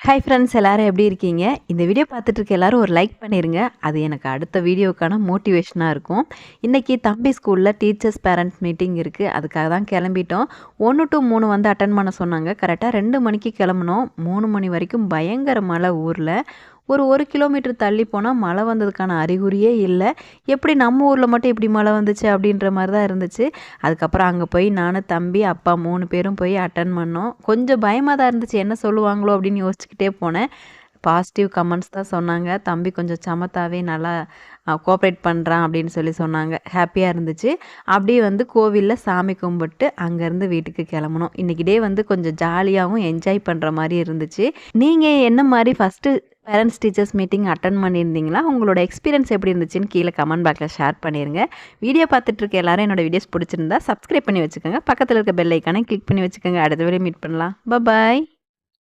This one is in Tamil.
ஹாய் ஃப்ரெண்ட்ஸ், எல்லாரும் எப்படி இருக்கீங்க? இந்த வீடியோ பார்த்துட்டு இருக்க எல்லாரும் ஒரு லைக் பண்ணிருங்க. அது எனக்கு அடுத்த வீடியோக்கான மோட்டிவேஷனா இருக்கும். இன்னைக்கு தம்பி ஸ்கூல்ல டீச்சர்ஸ் பேரண்ட்ஸ் மீட்டிங் இருக்கு. அதுக்காக தான் கிளம்பிட்டோம். 1 டூ 3 வந்து அட்டெண்ட் பண்ண சொன்னாங்க. கரெக்ட்டா 2 மணிக்கு கிளம்புனோம். 3 மணி வரைக்கும் பயங்கர மழை ஊர்ல. ஒரு 1 கிலோமீட்டர் தள்ளி போனா மழை வந்ததுக்கான அறிகுறியே இல்ல. எப்படி நம்ம ஊர்ல மட்டும் இப்படி மழை வந்துச்சு அப்படின்ற மாரி தான் இருந்துச்சு. அதுக்கப்புறம் அங்க போய் நானு, தம்பி, அப்பா 3 பேரும் போய் அட்டெண்ட் பண்ணோம். கொஞ்சம் பயமா தான் இருந்துச்சு. என்ன சொல்லுவாங்களோ அப்படின்னு யோசிச்சுக்கிட்டே போனேன். பாசிட்டிவ் கமெண்ட்ஸ் தான் சொன்னாங்க. தம்பி கொஞ்சம் சமத்தாவே நல்லா கோஆப்ரேட் பண்ணுறான் அப்படின்னு சொன்னாங்க. ஹாப்பியாக இருந்துச்சு. அப்படியே வந்து கோவில்ல சாமி கும்பிட்டு அங்கேருந்து வீட்டுக்கு கிளம்புனோம். இன்றைக்கி டே வந்து கொஞ்சம் ஜாலியாகவும் என்ஜாய் பண்ணுற மாதிரி இருந்துச்சு. நீங்கள் என்ன மாதிரி first parents teachers meeting attend பண்ணியிருந்தீங்களா? உங்களோட எக்ஸ்பீரியன்ஸ் எப்படி இருந்துச்சுன்னு கீழே கமெண்ட் பாக்ஸில் ஷேர் பண்ணிடுங்க. வீடியோ பார்த்துட்டு இருக்க எல்லாரும் என்னோட வீடியோஸ் பிடிச்சிருந்தா சப்ஸ்கிரைப் பண்ணி வச்சுக்கோங்க. பக்கத்தில் இருக்க பெல் ஐக்கானை கிளிக் பண்ணி வச்சுக்கோங்க. அடுத்த வீடியோ மீட் பண்ணலாம். பாய்.